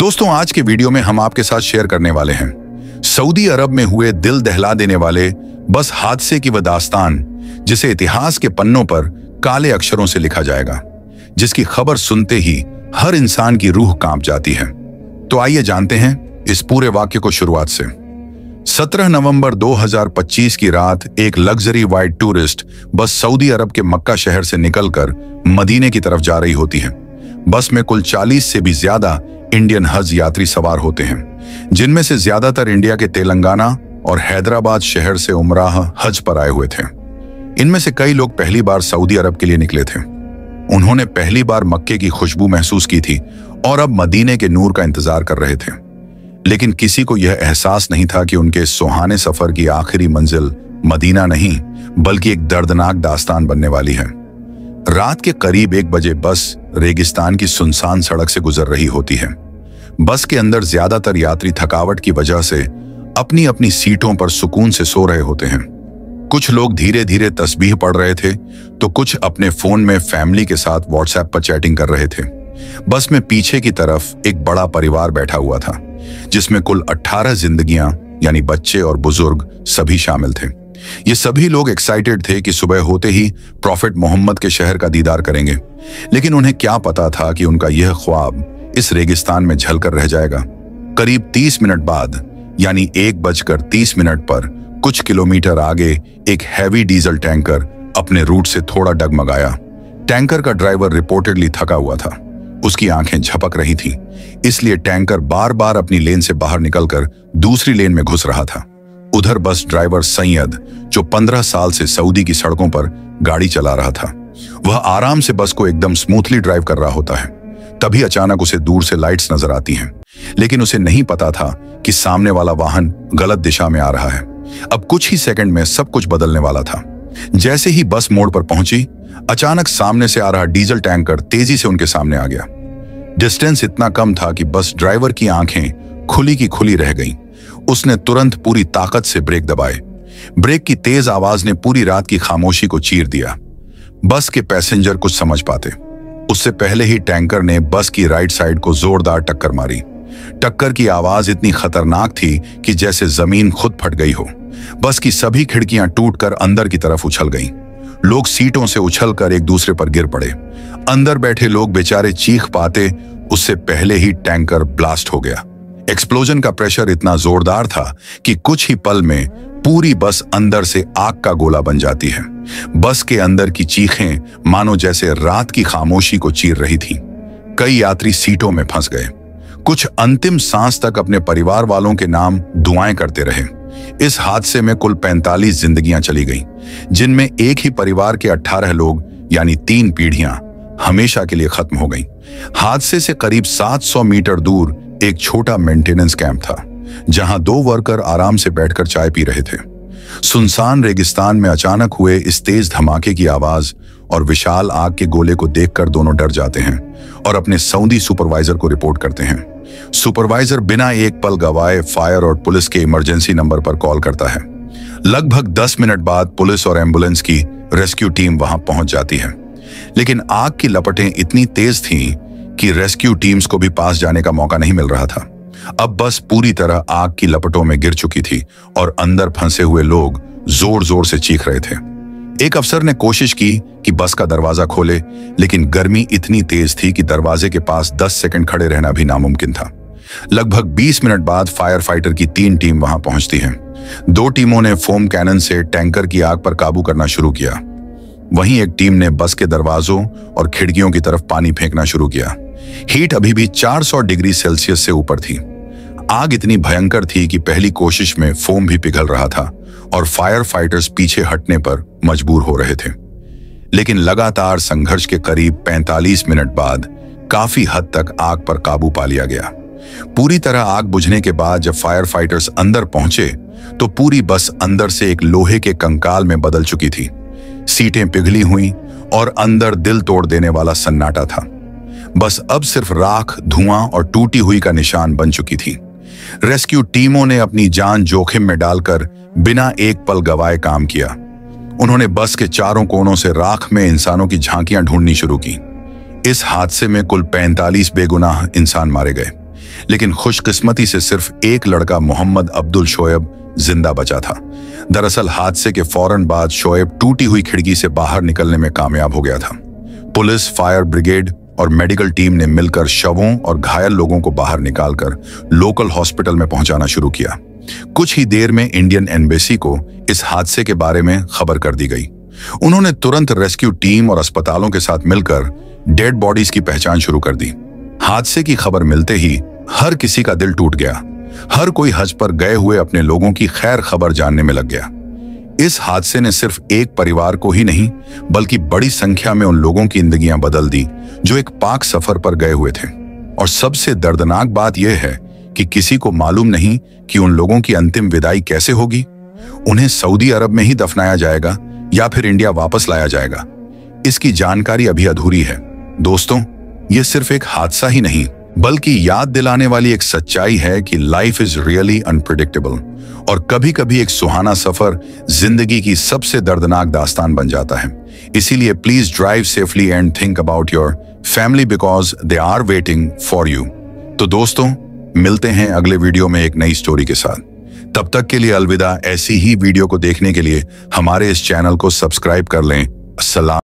दोस्तों, आज के वीडियो में हम आपके साथ शेयर करने वाले हैं सऊदी अरब में हुए दिल दहला देने वाले बस हादसे की वह दास्तान जिसे इतिहास के पन्नों पर काले अक्षरों से लिखा जाएगा, जिसकी खबर सुनते ही हर इंसान की रूह कांप जाती है। तो आइए जानते हैं इस पूरे वाक्य को शुरुआत से। 17 नवंबर 2025 की रात एक लग्जरी वाइड टूरिस्ट बस सऊदी अरब के मक्का शहर से निकलकर मदीने की तरफ जा रही होती है। बस में कुल 40 से भी ज्यादा इंडियन हज यात्री सवार होते हैं, जिनमें से ज्यादातर इंडिया के तेलंगाना और हैदराबाद शहर से उमराह हज पर आए हुए थे। इनमें से कई लोग पहली बार सऊदी अरब के लिए निकले थे। उन्होंने पहली बार मक्के की खुशबू महसूस की थी और अब मदीने के नूर का इंतजार कर रहे थे। लेकिन किसी को यह एहसास नहीं था कि उनके सुहाने सफर की आखिरी मंजिल मदीना नहीं बल्कि एक दर्दनाक दास्तान बनने वाली है। रात के करीब 1 बजे बस रेगिस्तान की सुनसान सड़क से गुजर रही होती है। बस के अंदर ज्यादातर यात्री थकावट की वजह से अपनी अपनी सीटों पर सुकून से सो रहे होते हैं। कुछ लोग धीरे धीरे तस्बीह पढ़ रहे थे तो कुछ अपने फोन में फैमिली के साथ व्हाट्सएप पर चैटिंग कर रहे थे। बस में पीछे की तरफ एक बड़ा परिवार बैठा हुआ था, जिसमें कुल 18 जिंदगियां यानी बच्चे और बुजुर्ग सभी शामिल थे। ये सभी लोग एक्साइटेड थे कि सुबह होते ही प्रॉफिट मोहम्मद के शहर का दीदार करेंगे, लेकिन उन्हें क्या पता था कि उनका यह ख्वाब इस रेगिस्तान में झलकर रह जाएगा। करीब 30 मिनट बाद यानी 1:30 पर कुछ किलोमीटर आगे एक हैवी डीजल टैंकर अपने रूट से थोड़ा डगमगाया। टैंकर का ड्राइवर रिपोर्टेडली थका हुआ था। उसकी आंखें झपक रही थीं, इसलिए टैंकर बार बार अपनी लेन से बाहर निकलकर दूसरी लेन में घुस रहा था। उधर बस ड्राइवर सैयद, जो 15 साल से सऊदी की सड़कों पर गाड़ी चला रहा था, वह आराम से बस को एकदम स्मूथली ड्राइव कर रहा होता है। तभी अचानक उसे दूर से लाइट्स नजर आती हैं, लेकिन उसे नहीं पता था कि सामने वाला वाहन गलत दिशा में आ रहा है। अब कुछ ही सेकंड में सब कुछ बदलने वाला था। जैसे ही बस मोड़ पर पहुंची, अचानक सामने से आ रहा डीजल टैंकर तेजी से उनके सामने आ गया। डिस्टेंस इतना कम था कि बस ड्राइवर की आंखें खुली की खुली रह गईं। उसने तुरंत पूरी ताकत से ब्रेक दबाए। ब्रेक की तेज आवाज ने पूरी रात की खामोशी को चीर दिया। बस के पैसेंजर कुछ समझ पाते उससे पहले ही टैंकर ने बस की राइट साइड को जोरदार टक्कर मारी। टक्कर की आवाज इतनी खतरनाक थी कि जैसे जमीन खुद फट गई हो। बस की सभी खिड़कियां टूटकर अंदर की तरफ उछल गईं। लोग सीटों से उछलकर एक दूसरे पर गिर पड़े। अंदर बैठे लोग बेचारे चीख पाते उससे पहले ही टैंकर ब्लास्ट हो गया। एक्सप्लोजन का प्रेशर इतना जोरदार था कि कुछ ही पल में पूरी बस अंदर से आग का गोला बन जाती है। बस के अंदर की चीखें मानो जैसे रात की खामोशी को चीर रही थीं। कई यात्री सीटों में फंस गए। कुछ अंतिम सांस तक अपने परिवार वालों के नाम दुआएं करते रहे। इस हादसे में कुल 45 जिंदगियां चली गईं, जिनमें एक ही परिवार के 18 लोग यानी 3 पीढ़ियां हमेशा के लिए खत्म हो गईं। हादसे से करीब 700 मीटर दूर एक छोटा मेंटेनेंस कैंप था, जहां 2 वर्कर आराम से बैठकर चाय पी रहे थे। सुनसान रेगिस्तान में अचानक हुए इस तेज धमाके की आवाज और विशाल आग के गोले को देखकर दोनों डर जाते हैं और अपने सऊदी सुपरवाइजर को रिपोर्ट करते हैं। सुपरवाइजर बिना एक पल गवाए फायर और पुलिस के इमरजेंसी नंबर पर कॉल करता है। लगभग 10 मिनट बाद पुलिस और एम्बुलेंस की रेस्क्यू टीम वहां पहुंच जाती है, लेकिन आग की लपटें इतनी तेज थीं कि रेस्क्यू टीम्स को भी पास जाने का मौका नहीं मिल रहा था। अब बस पूरी तरह आग की लपटों में गिर चुकी थी और अंदर फंसे हुए लोग जोर जोर से चीख रहे थे। एक अफसर ने कोशिश की कि बस का दरवाजा खोले, लेकिन गर्मी इतनी तेज थी कि दरवाजे के पास 10 सेकंड खड़े रहना भी नामुमकिन था। लगभग 20 मिनट बाद फायर फाइटर की 3 टीम वहां पहुंचती हैं। 2 टीमों ने फोम कैनन से टैंकर की आग पर काबू करना शुरू किया। वहीं एक टीम ने बस के दरवाजों और खिड़कियों की तरफ पानी फेंकना शुरू किया। हीट अभी भी 400 डिग्री सेल्सियस से ऊपर थी। आग इतनी भयंकर थी कि पहली कोशिश में फोम भी पिघल रहा था और फायर फाइटर्स पीछे हटने पर मजबूर हो रहे थे। लेकिन लगातार संघर्ष के करीब 45 मिनट बाद काफी हद तक आग पर काबू पा लिया गया। पूरी तरह आग बुझने के बाद जब फायर फाइटर्स अंदर पहुंचे तो पूरी बस अंदर से एक लोहे के कंकाल में बदल चुकी थी। सीटें पिघली हुई और अंदर दिल तोड़ देने वाला सन्नाटा था। बस अब सिर्फ राख, धुआं और टूटी हुई का निशान बन चुकी थी। रेस्क्यू टीमों ने अपनी जान जोखिम में डालकर बिना एक पल गवाए काम किया। उन्होंने बस के चारों कोनों से राख में इंसानों की झांकियां ढूंढनी शुरू की। इस हादसे में कुल 45 बेगुनाह इंसान मारे गए, लेकिन खुशकिस्मती से सिर्फ एक लड़का मोहम्मद अब्दुल शोएब जिंदा बचा था। दरअसल हादसे के फौरन बाद शोएब टूटी हुई खिड़की से बाहर निकलने में कामयाब हो गया था। पुलिस, फायर ब्रिगेड और मेडिकल टीम ने मिलकर शवों और घायल लोगों को बाहर निकालकर लोकल हॉस्पिटल में पहुंचाना शुरू किया। कुछ ही देर में इंडियन एम्बेसी को इस हादसे के बारे में खबर कर दी गई। उन्होंने तुरंत रेस्क्यू टीम और अस्पतालों के साथ मिलकर डेड बॉडीज की पहचान शुरू कर दी। हादसे की खबर मिलते ही हर किसी का दिल टूट गया। हर कोई हज पर गए हुए अपने लोगों की खैर खबर जानने में लग गया। इस हादसे ने सिर्फ एक परिवार को ही नहीं बल्कि बड़ी संख्या में उन लोगों की जिंदगियां बदल दी जो एक पाक सफर पर गए हुए थे। और सबसे दर्दनाक बात यह है कि किसी को मालूम नहीं कि उन लोगों की अंतिम विदाई कैसे होगी। उन्हें सऊदी अरब में ही दफनाया जाएगा या फिर इंडिया वापस लाया जाएगा, इसकी जानकारी अभी अधूरी है। दोस्तों, ये सिर्फ एक हादसा ही नहीं बल्कि याद दिलाने वाली एक सच्चाई है कि लाइफ इज रियली अनप्रिडिक्टेबल और कभी कभी एक सुहाना सफर जिंदगी की सबसे दर्दनाक दास्तान बन जाता है। इसीलिए please drive safely and think about your family because they are waiting for you. तो दोस्तों, मिलते हैं अगले वीडियो में एक नई स्टोरी के साथ। तब तक के लिए अलविदा। ऐसी ही वीडियो को देखने के लिए हमारे इस चैनल को सब्सक्राइब कर लें। अस्सलाम।